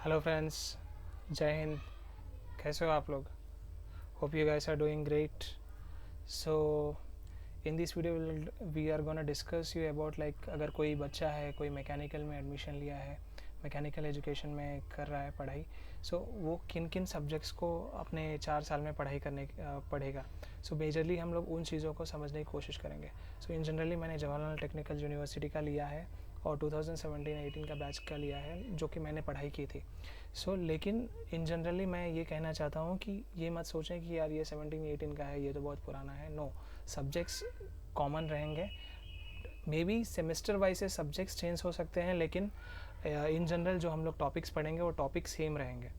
Hello friends, जय हिंद। कैसे हो आप लोग? Hope you guys are doing great. So in this video we are gonna discuss you about like अगर कोई बच्चा है, कोई मैकेनिकल में एडमिशन लिया है, मैकेनिकल एजुकेशन में कर रहा है पढ़ाई, सो वो किन किन सब्जेक्ट्स को अपने 4 साल में पढ़ाई करने पढ़ेगा। सो मेजरली हम लोग उन चीज़ों को समझने की कोशिश करेंगे। सो इन जनरली मैंने जवाहरलाल टेक्निकल यूनिवर्सिटी का लिया है और 2017-18 का बैच का लिया है जो कि मैंने पढ़ाई की थी। लेकिन इन जनरली मैं ये कहना चाहता हूँ कि ये मत सोचें कि यार ये 17-18 का है, ये तो बहुत पुराना है। नो, सब्जेक्ट्स कॉमन रहेंगे। मे बी सेमेस्टर वाइज से सब्जेक्ट्स चेंज हो सकते हैं, लेकिन इन जनरल जो हम लोग टॉपिक्स पढ़ेंगे वो टॉपिक सेम रहेंगे,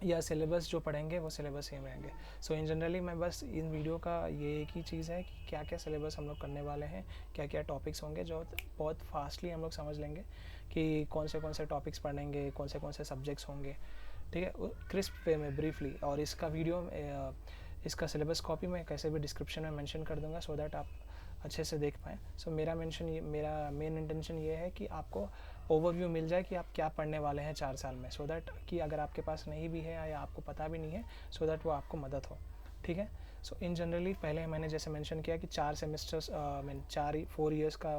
या सिलेबस जो पढ़ेंगे वो सिलेबस सेम रहेंगे। इन जनरली मैं बस इन वीडियो का ये एक ही चीज़ है कि क्या क्या सिलेबस हम लोग करने वाले हैं, क्या क्या टॉपिक्स होंगे जो बहुत फास्टली हम लोग समझ लेंगे कि कौन से टॉपिक्स पढ़ेंगे, कौन से सब्जेक्ट्स होंगे। ठीक है, क्रिस्प वे में ब्रीफली। और इसका वीडियो इसका सिलेबस कॉपी मैं कैसे भी डिस्क्रिप्शन में मेंशन कर दूंगा सो दैट आप अच्छे से देख पाएँ। मेरा मेन इंटेंशन ये है कि आपको ओवरव्यू मिल जाए कि आप क्या पढ़ने वाले हैं 4 साल में, सो दैट कि अगर आपके पास नहीं भी है या आपको पता भी नहीं है, सो दैट वो आपको मदद हो। ठीक है। इन जनरली पहले मैंने जैसे मेंशन किया कि 4 सेमेस्टर्स मीन 4 ईयर्स का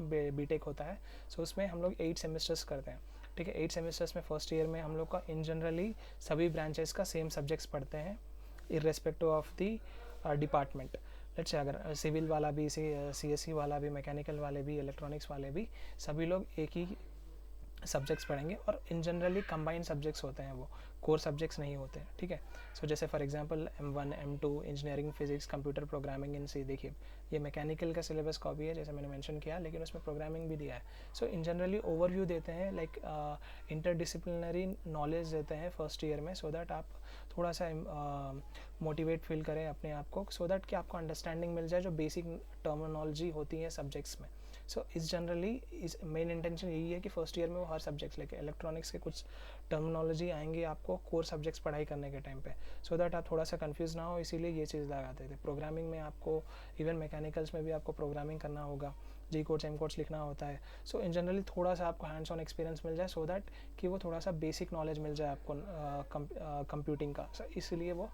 बीटेक होता है। उसमें हम लोग 8 सेमेस्टर्स करते हैं। ठीक है, 8 सेमेस्टर्स में फर्स्ट ईयर में हम लोग का इन जनरली सभी ब्रांचेस का सेम सब्जेक्ट्स पढ़ते हैं irrespective of the department. Let's say अगर सिविल वाला भी, CSE वाला भी, मैकेनिकल वाले भी, इलेक्ट्रॉनिक्स वाले भी, सभी लोग एक ही सब्जेक्ट्स पढ़ेंगे। और इन जनरली कंबाइंड सब्जेक्ट्स होते हैं, वो कोर सब्जेक्ट्स नहीं होते हैं। ठीक है, जैसे for example M1 M2 engineering, physics, computer programming, in C देखिए ये मैकेनिकल का सिलेबस कॉपी है जैसे मैंने मेंशन किया, लेकिन उसमें प्रोग्रामिंग भी दिया है। इन जनरली ओवरव्यू देते हैं, लाइक इंटरडिसिप्लिनरी नॉलेज देते हैं फर्स्ट ईयर में, सो दैट आप थोड़ा सा मोटिवेट फील करें अपने आप को, सो दैट कि आपको अंडरस्टैंडिंग मिल जाए जो बेसिक टर्मिनोलॉजी होती है सब्जेक्ट्स में। इस जनरली इस मेन इंटेंशन यही है कि फर्स्ट ईयर में वो हर सब्जेक्ट्स लेके, इलेक्ट्रॉनिक्स के कुछ टर्मिनोलॉजी आएंगे आपको कोर सब्जेक्ट्स पढ़ाई करने के टाइम पे, सो दैट आप थोड़ा सा कंफ्यूज ना हो, इसीलिए ये चीज़ लगाते थे। प्रोग्रामिंग में आपको, इवन मैकेनिकल्स में भी आपको प्रोग्रामिंग करना होगा, जी कोड्स एम कोड्स लिखना होता है। इन जनरली थोड़ा सा आपको हैंड्स ऑन एक्सपीरियंस मिल जाए, सो दैट कि वो थोड़ा सा बेसिक नॉलेज मिल जाए आपको कंप्यूटिंग का, इसलिए वो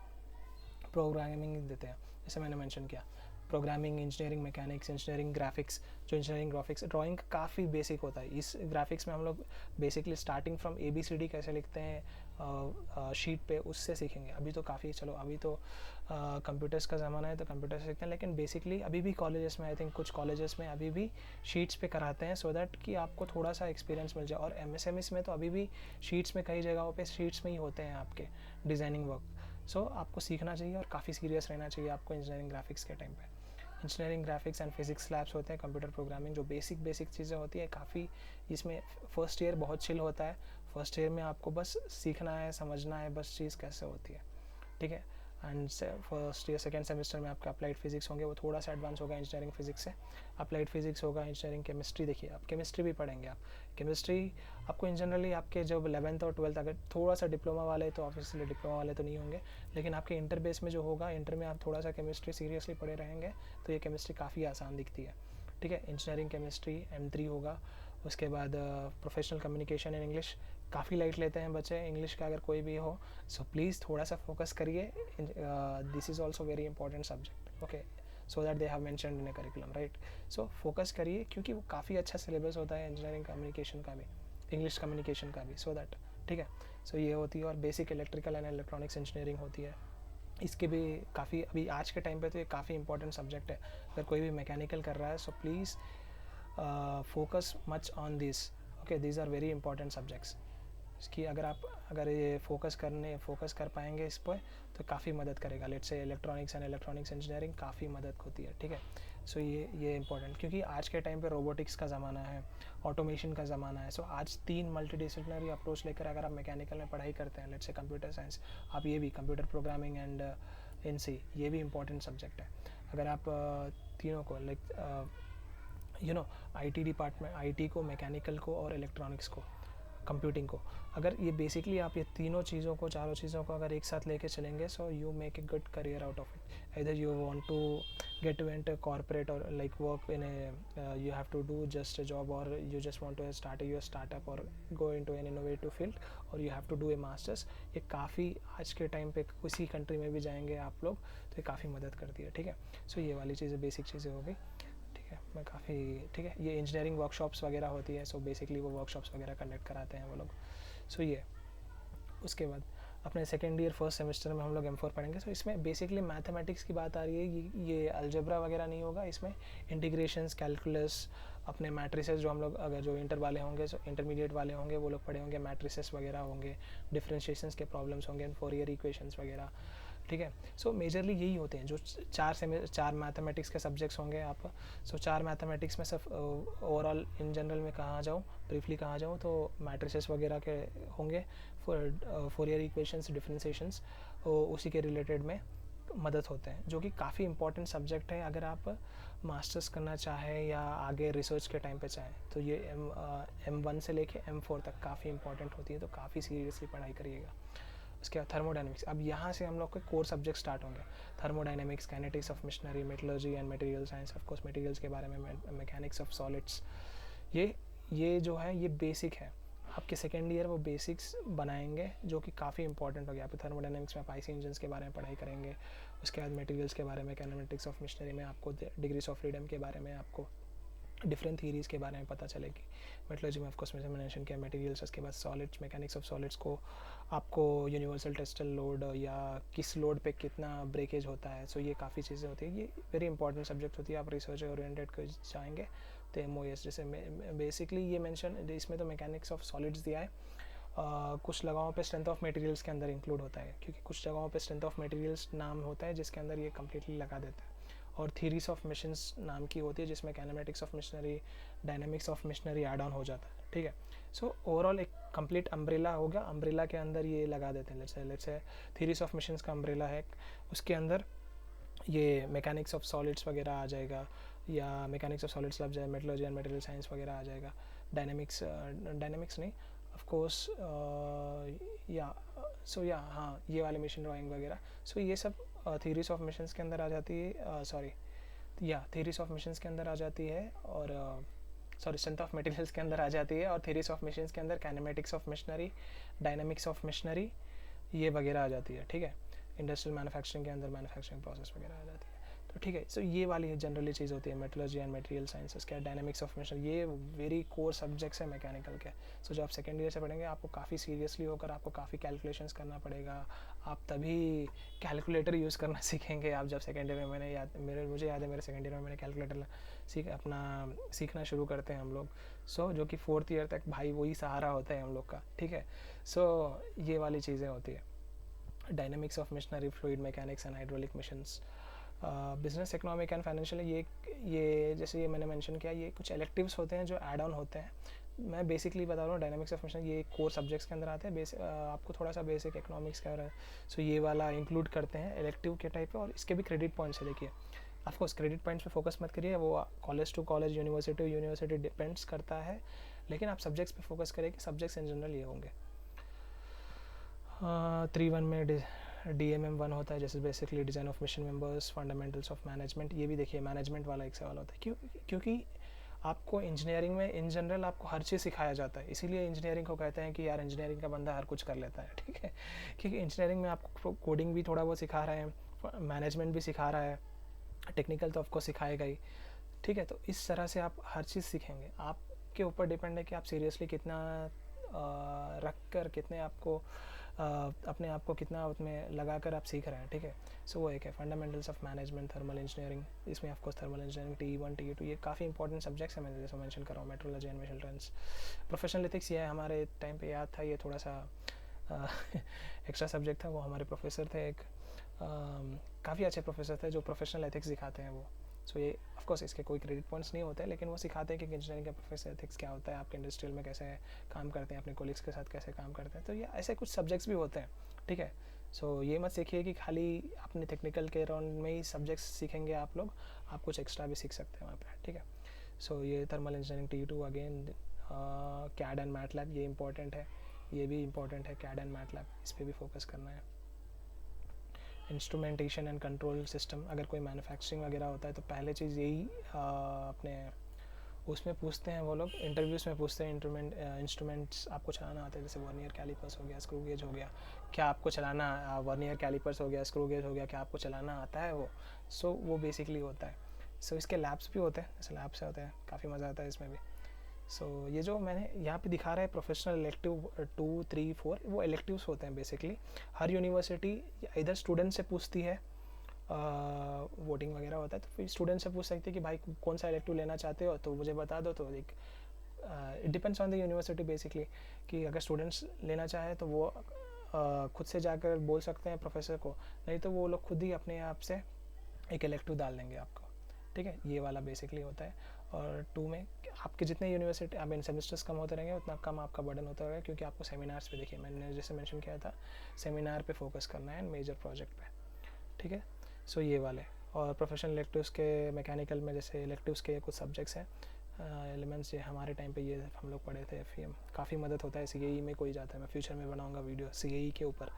प्रोग्रामिंग देते हैं। जैसे मैंने मेंशन किया, programming, engineering mechanics, engineering graphics, जो इंजीनियरिंग ग्राफिक्स ड्राइंग काफ़ी बेसिक होता है। इस ग्राफिक्स में हम लोग बेसिकली स्टार्टिंग फ्रॉम ABCD कैसे लिखते हैं शीट पे, उससे सीखेंगे। अभी तो काफ़ी, चलो अभी तो कंप्यूटर्स का ज़माना है तो कंप्यूटर सीखते हैं, लेकिन बेसिकली अभी भी कॉलेजेस में, आई थिंक कुछ कॉलेजेस में अभी भी शीट्स पे कराते हैं, सो दैट कि आपको थोड़ा सा एक्सपीरियंस मिल जाए। और MSMS में तो अभी भी शीट्स में, कई जगहों पे शीट्स में ही होते हैं आपके डिज़ाइनिंग वर्क। आपको सीखना चाहिए और काफ़ी सीरियस रहना चाहिए आपको इंजीनियरिंग ग्राफिक्स के टाइम पे। Engineering graphics and physics labs होते हैं, कंप्यूटर प्रोग्रामिंग, जो बेसिक चीज़ें होती है काफ़ी। इसमें फर्स्ट ईयर बहुत चिल होता है। फर्स्ट ईयर में आपको बस सीखना है, समझना है बस चीज़ कैसे होती है। ठीक है, and first year second semester में आपका अप्लाइड फिजिक्स होंगे, वो थोड़ा सा एडवांस होगा इंजीनियरिंग फिजिक्स से। अप्लाइड फिजिक्स होगा, इंजीनियरिंग केमिस्ट्री, देखिए आप केमिस्ट्री भी पढ़ेंगे। आप केमिस्ट्री आपको इन जनरली आपके जब 11th और 12th, अगर थोड़ा सा डिप्लोमा वाले तो ऑब्वियसली डिप्लोमा वाले तो नहीं होंगे, लेकिन आपके इंटर बेस में जो होगा, इंटर में आप थोड़ा सा केमिस्ट्री सीरियसली पढ़े रहेंगे तो ये केमिस्ट्री काफ़ी आसान दिखती है। ठीक है, इंजीनियरिंग केमिस्ट्री M3 होगा। उसके बाद प्रोफेशनल कम्युनिकेशन इन इंग्लिश, काफ़ी लाइट लेते हैं बच्चे इंग्लिश का, अगर कोई भी हो, प्लीज़ थोड़ा सा फोकस करिए। This is also very important subject, okay, so that they have mentioned in A curriculum, right. Focus करिए, क्योंकि वो काफ़ी अच्छा सिलेबस होता है इंजीनियरिंग कम्युनिकेशन का भी, इंग्लिश कम्युनिकेशन का भी, सो दैट। ठीक है, ये होती है। और basic electrical and electronics engineering होती है, इसके भी काफ़ी, अभी आज के टाइम पे तो ये काफ़ी इंपॉर्टेंट सब्जेक्ट है। अगर कोई भी मैकेनिकल कर रहा है, so please focus much on this, okay, these are very important subjects. इसकी अगर ये फोकस कर पाएंगे इस पर, तो काफ़ी मदद करेगा। Let's say electronics and electronics engineering काफ़ी मदद होती है। ठीक है, ये इंपॉर्टेंट, क्योंकि आज के टाइम पे रोबोटिक्स का ज़माना है, ऑटोमेशन का ज़माना है। आज 3 मल्टीडिसिप्लिनरी अप्रोच लेकर अगर आप मैकेनिकल में पढ़ाई करते हैं, लेट्स से कंप्यूटर साइंस, आप ये भी कंप्यूटर प्रोग्रामिंग एंड NC, ये भी इंपॉर्टेंट सब्जेक्ट है। अगर आप तीनों को, लाइक IT डिपार्टमेंट, IT को, मैकेनिकल को और इलेक्ट्रॉनिक्स को, कंप्यूटिंग को। अगर ये बेसिकली आप ये तीनों चीज़ों को, चारों चीज़ों को अगर एक साथ लेके चलेंगे, so you make a good career out of it. इधर you want to get to enter corporate or like work in a you have to do just a job, or you just want to start your startup or go into an innovative field, or you have to do a masters। ये काफ़ी आज के time पे किसी country में भी जाएंगे आप लोग तो ये काफ़ी मदद करती है, ठीक है। सो ये वाली चीज़ें बेसिक चीज़ें हो गई, ठीक है। मैं काफ़ी ठीक है, ये इंजीनियरिंग वर्कशॉप्स वगैरह होती है, सो बेसिकली वो वर्कशॉप्स वगैरह कंडक्ट कराते हैं वो लोग। सो ये उसके बाद अपने सेकेंड ईयर फर्स्ट सेमेस्टर में हम लोग M4 पढ़ेंगे। सो इसमें बेसिकली मैथमेटिक्स की बात आ रही है, ये अलजेब्रा वगैरह नहीं होगा इसमें, इंटीग्रेशंस, कैलकुलस, अपने मैट्रिसेस जो हम लोग अगर जो इंटर वाले होंगे, सो इंटरमीडिएट वाले होंगे वो लोग पढ़े होंगे, मैट्रिसेस वगैरह होंगे, डिफरेंशिएशंस के प्रॉब्लम्स होंगे, फोरियर इक्वेशंस वगैरह, ठीक है। सो मेजरली यही होते हैं जो चार मैथमेटिक्स के सब्जेक्ट्स होंगे आप। सो चार मैथमेटिक्स में सिर्फ ओवरऑल इन जनरल में कहा जाऊँ, ब्रीफली कहा जाऊँ तो मैट्रिसेस वगैरह के होंगे, फोरियर इक्वेशंस, डिफरेंशिएशंस उसी के रिलेटेड में मदद होते हैं, जो कि काफ़ी इंपॉर्टेंट सब्जेक्ट है अगर आप मास्टर्स करना चाहें या आगे रिसर्च के टाइम पे चाहें। तो ये M1 से लेके M4 तक काफ़ी इंपॉर्टेंट होती है, तो काफ़ी सीरियसली पढ़ाई करिएगा। उसके बाद थर्मोडाइनमिक्स, अब यहाँ से हम लोग के कोर सब्जेक्ट स्टार्ट होंगे। Thermodynamics, kinetics of machinery, metallurgy and material science, of course materials के बारे में, मैकेनिक्स ऑफ सॉलिड्स, ये जो है ये बेसिक है। आपके सेकेंड ईयर वो बेसिक्स बनाएंगे जो कि काफ़ी इंपॉर्टेंट हो गया। आप थर्मोडाइनमिक्स में आप आईसी इंजन्स के बारे में पढ़ाई करेंगे। उसके बाद मटेरियल्स के बारे में, काइनेटिक्स ऑफ मशीनरी में आपको डिग्रीज ऑफ फ्रीडम के बारे में, आपको डिफरेंट थीरीज़ के बारे में पता चलेगी। मेटलर्जी में ऑफकोर्स मैंने मेंशन किया मटेरियल्स। उसके बाद सॉलिड्स, मैकेनिक्स ऑफ सॉलिड्स को आपको यूनिवर्सल टेस्टल लोड या किस लोड पे कितना ब्रेकेज होता है, सो ये काफ़ी चीज़ें होती है, ये वेरी इंपॉर्टेंट सब्जेक्ट होती है। आप रिसर्च ओरिएंटेड को जाएंगे तो MOS जैसे बेसिकली ये मेंशन इसमें तो मैकेनिक्स ऑफ सॉलिड्स दिया है। कुछ जगहों पे स्ट्रेंथ ऑफ मटेरियल्स के अंदर इंक्लूड होता है, क्योंकि कुछ जगहों पे स्ट्रेंथ ऑफ मटेरियल्स नाम होता है जिसके अंदर ये कम्प्लीटली लगा देता है। और थीरीज ऑफ मशीन्स नाम की होती है जिसमें kinematics of machinery, dynamics of machinery add on हो जाता है, ठीक है। सो ओवरऑल एक कंप्लीट अम्ब्रेला होगा, अम्ब्रेला के अंदर ये लगा देते हैं। Let's say theories of machines का अम्ब्रेला है, उसके अंदर ये मैकेनिक्स ऑफ सॉलिड्स वगैरह आ जाएगा, या मैकेनिक्स ऑफ सॉलिड्स लग जाए, मेटलर्जी एंड मटेरियल साइंस वगैरह आ जाएगा। डायनामिक्स नहीं ऑफ कोर्स, हाँ ये वाले मशीन ड्राइंग वगैरह। सो ये सब थीरीज ऑफ मशीन्स के अंदर आ जाती है, थीरीज ऑफ मशीन्स के अंदर आ जाती है, और स्ट्रेंथ ऑफ मटेरियल्स के अंदर आ जाती है, और थीरीज ऑफ मशीन्स के अंदर kinematics of machinery, dynamics of machinery ये वगैरह आ जाती है, ठीक है। इंडस्ट्रियल मैन्युफैक्चरिंग के अंदर मैन्युफैक्चरिंग प्रोसेस वगैरह आ जाती है, तो ठीक है। सो ये वाली जनरली चीज़ होती है मेटलर्जी एंड मटेरियल साइंसेस के। डायनामिक्स ऑफ मशीन ये वेरी कोर सब्जेक्ट्स है मैकेनिकल के। सो जो आप सेकेंड ईयर से पढ़ेंगे आपको काफ़ी सीरियसली होकर आपको काफ़ी कैलकुलेशंस करना पड़ेगा। आप तभी कैलकुलेटर यूज़ करना सीखेंगे आप जब सेकेंड ईयर में, मुझे याद है मेरे सेकेंड ईयर में मैंने कैलकुलेटर सीखना शुरू करते हैं हम लोग। सो जो कि फोर्थ ईयर तक भाई वही सहारा होता है हम लोग का, ठीक है। सो ये वाली चीज़ें होती है, dynamics of machinery, fluid mechanics and hydraulic machines. Business, economic and financial, ये जैसे ये मैंने मेंशन किया, ये कुछ इलेक्टिव्स होते हैं जो ऐड ऑन होते हैं। मैं बेसिकली बता रहा हूँ डायनामिक्स ऑफ मशीन ये कोर सब्जेक्ट्स के अंदर आते हैं। आपको थोड़ा सा बेसिक इकोनॉमिक्स का सो ये वाला इंक्लूड करते हैं इलेक्टिव के टाइप पे, और इसके भी क्रेडिट पॉइंट्स है। देखिए ऑफकोर्स क्रेडिट पॉइंट्स पे फोकस मत करिए, वो college to college, university to university depends करता है, लेकिन आप सब्जेक्ट्स पे फोकस करिए कि सब्जेक्ट्स इन जनरल ये होंगे। 3-1 में DMM1 होता है, जैसे basically design of mission members, fundamentals of management. ये भी देखिए मैनेजमेंट वाला एक सवाल होता है, क्योंकि आपको इंजीनियरिंग में इन जनरल आपको हर चीज़ सिखाया जाता है, इसीलिए इंजीनियरिंग को कहते हैं कि यार इंजीनियरिंग का बंदा हर कुछ कर लेता है, ठीक है। क्योंकि इंजीनियरिंग में आपको कोडिंग भी थोड़ा बहुत सिखा रहे हैं, मैनेजमेंट भी सिखा रहा है, टेक्निकल तो आपको सिखाएगा ही, ठीक है। तो इस तरह से आप हर चीज़ सीखेंगे, आपके ऊपर डिपेंड है कि आप सीरियसली कितना रख कर, कितने आपको अपने आप को कितना उसमें लगा कर आप सीख रहे हैं, ठीक है। सो वो एक है fundamentals of management, thermal engineering. इसमें of course thermal engineering TE1 TE2 ये काफ़ी इंपॉर्टेंट सब्जेक्ट्स हैं, मैंने जैसे मेंशन कर रहा हूँ। Metrology and machine turns, professional ethics, ये हमारे टाइम पे याद था, ये थोड़ा सा एक्स्ट्रा सब्जेक्ट था। वो हमारे प्रोफेसर थे एक, काफ़ी अच्छे प्रोफेसर थे जो प्रोफेशनल एथिक्स सिखाते हैं वो। सो ये ऑफकोर्स इसके कोई क्रेडिट पॉइंट्स नहीं होते, लेकिन वो सिखाते हैं कि इंजीनियरिंग का प्रोफेसर एथिक्स क्या होता है, आपके इंडस्ट्रियल में कैसे काम करते हैं, अपने कोलिग्स के साथ कैसे काम करते हैं। तो ये ऐसे कुछ सब्जेक्ट्स भी होते हैं, ठीक है। सो ये मत सीखिए कि खाली अपने टेक्निकल के राउंड में ही सब्जेक्ट्स सीखेंगे आप लोग, आप कुछ एक्स्ट्रा भी सीख सकते हैं वहाँ पे, ठीक है। सो ये thermal engineering TE2 again CAD and MATLAB, ये इंपॉर्टेंट है, ये भी इंपॉर्टेंट है, कैड एंड मैटलैब, इस पर भी फोकस करना है। इंस्ट्रूमेंटेशन एंड कंट्रोल सिस्टम, अगर कोई मैन्युफैक्चरिंग वगैरह होता है तो पहले चीज़ यही अपने उसमें पूछते हैं वो लोग, इंटरव्यूज़ में पूछते हैं इंस्ट्रूमेंट्स आपको चलाना आता है, जैसे वर्नियर कैलिपर्स हो गया, स्क्रू गेज हो गया, क्या आपको चलाना, वर्नियर कैलिपर्स हो गया, स्क्रू गेज हो गया, क्या आपको चलाना आता है वो। सो वो बेसिकली होता है। सो इसके लैब्स भी होते हैं, जैसे लैब्स होते हैं, काफ़ी मज़ा आता है इसमें भी। सो ये जो मैंने यहाँ पे दिखा रहा है प्रोफेशनल इलेक्टिव 2, 3, 4, वो इलेक्टिव्स होते हैं बेसिकली। हर यूनिवर्सिटी इधर स्टूडेंट से पूछती है, वोटिंग वगैरह होता है तो फिर स्टूडेंट से पूछ सकते हैं कि भाई कौन सा इलेक्टिव लेना चाहते हो तो मुझे बता दो। तो एक it depends on the university basically, कि अगर स्टूडेंट्स लेना चाहे तो वो खुद से जाकर बोल सकते हैं प्रोफेसर को, नहीं तो वो लोग खुद ही अपने आप से एक इलेक्टिव डाल देंगे आपको, ठीक है। ये वाला बेसिकली होता है। और 2 में आपके जितने यूनिवर्सिटी आई मीन सेमेस्टर्स कम होते रहेंगे उतना कम आपका बर्डन होता रहेगा, क्योंकि आपको सेमिनार्स पे, देखिए मैंने जैसे मेंशन किया था, सेमिनार पे फोकस करना है मेजर प्रोजेक्ट पे, ठीक है। सो ये वाले। और प्रोफेशनल इलेक्टिव्स के मैकेनिकल में जैसे इलेक्टिव्स के कुछ सब्जेक्ट्स हैं, एलिमेंट्स, ये हमारे टाइम पे ये हम लोग पढ़े थे, FEM काफ़ी मदद होता है। CAE में कोई जाता है, मैं फ्यूचर में बनाऊंगा वीडियो CAE के ऊपर,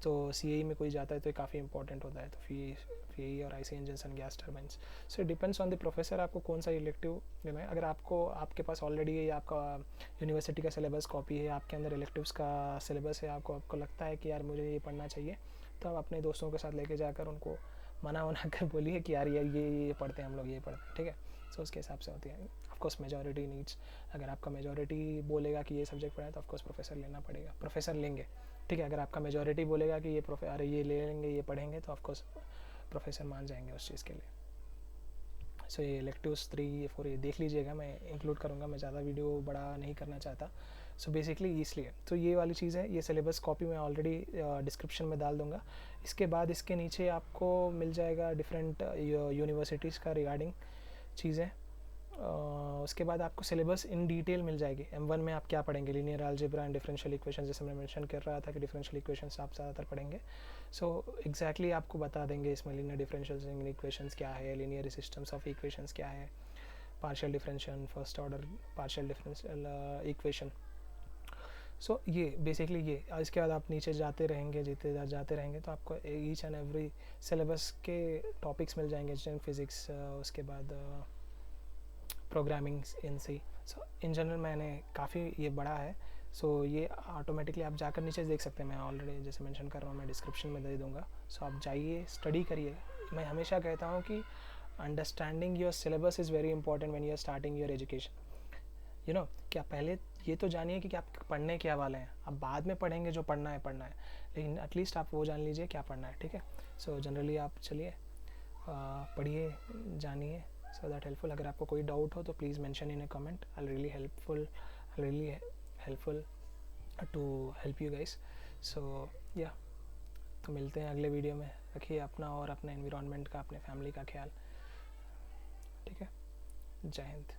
तो CAE में कोई जाता है तो ये काफ़ी इंपॉर्टेंट होता है। तो FEE और IC engines and gas turbines. So depends on the professor आपको कौन सा इलेक्टिव लेना है। अगर आपके पास ऑलरेडी ये आपका यूनिवर्सिटी का सिलेबस कॉपी है, आपके अंदर इलेक्टिव्स का सिलेबस है, आपको लगता है कि यार मुझे ये पढ़ना चाहिए, तो आप अपने दोस्तों के साथ लेके जाकर उनको मना कर बोलिए कि यार ये पढ़ते हैं हम लोग, ये पढ़ते हैं, ठीक है। सो उसके हिसाब से होती है। ऑफकोर्स मेजॉरिटी नीड्स, अगर आपका मेजॉरिटी बोलेगा कि ये सब्जेक्ट पढ़ा है तो ऑफकोर्स प्रोफेसर लेना पड़ेगा, प्रोफेसर लेंगे, ठीक है। अगर आपका मेजॉरिटी बोलेगा कि अरे ये ले लेंगे, ये पढ़ेंगे, तो ऑफकोर्स प्रोफेसर मान जाएंगे उस चीज़ के लिए। सो ये इलेक्टिव्स 3, 4 ये देख लीजिएगा, मैं इंक्लूड करूँगा, मैं ज़्यादा वीडियो बड़ा नहीं करना चाहता। सो बेसिकली इसलिए तो ये वाली चीज़ है। ये सिलेबस कॉपी मैं ऑलरेडी डिस्क्रिप्शन में डाल दूँगा। इसके बाद इसके नीचे आपको मिल जाएगा डिफरेंट यूनिवर्सिटीज़ का रिगार्डिंग चीज़ें। उसके बाद आपको सिलेबस इन डिटेल मिल जाएगी। M1 में आप क्या पढ़ेंगे, linear algebra and differential equation, जैसे मैं मेंशन कर रहा था कि डिफरेंशियल इक्वेशंस आप ज़्यादातर पढ़ेंगे। सो एग्जैक्टली आपको बता देंगे इसमें लीनियर डिफरेंशियल इक्वेशंस क्या है, लीनियर सिस्टम्स ऑफ इक्वेशंस क्या है, partial differential, first order partial differential equation. So ये बेसिकली ये। इसके बाद आप नीचे जाते रहेंगे जाते रहेंगे तो आपको ईच एंड एवरी सिलेबस के टॉपिक्स मिल जाएंगे, जैसे फिज़िक्स, उसके बाद programming in C. So in general मैंने काफ़ी ये बड़ा है। सो ये ऑटोमेटिकली आप जाकर नीचे देख सकते हैं, मैं ऑलरेडी जैसे मेंशन कर रहा हूँ, मैं डिस्क्रिप्शन में दे दूँगा। सो आप जाइए, स्टडी करिए। मैं हमेशा कहता हूँ कि understanding your syllabus is very important when you are starting your education. You know, कि आप पहले ये तो जानिए कि आप पढ़ने क्या वाले हैं, आप बाद में पढ़ेंगे जो पढ़ना है, लेकिन एटलीस्ट आप वो जान लीजिए क्या पढ़ना है, ठीक है। सो जनरली आप चलिए पढ़िए, जानिए, सो दैट हेल्पफुल। अगर आपको कोई डाउट हो तो please mention in a comment, I really helpful to help you guys. So yeah, तो मिलते हैं अगले वीडियो में। रखिए अपना और अपने एनवायरनमेंट का, अपने फैमिली का ख्याल, ठीक है। जय हिंद।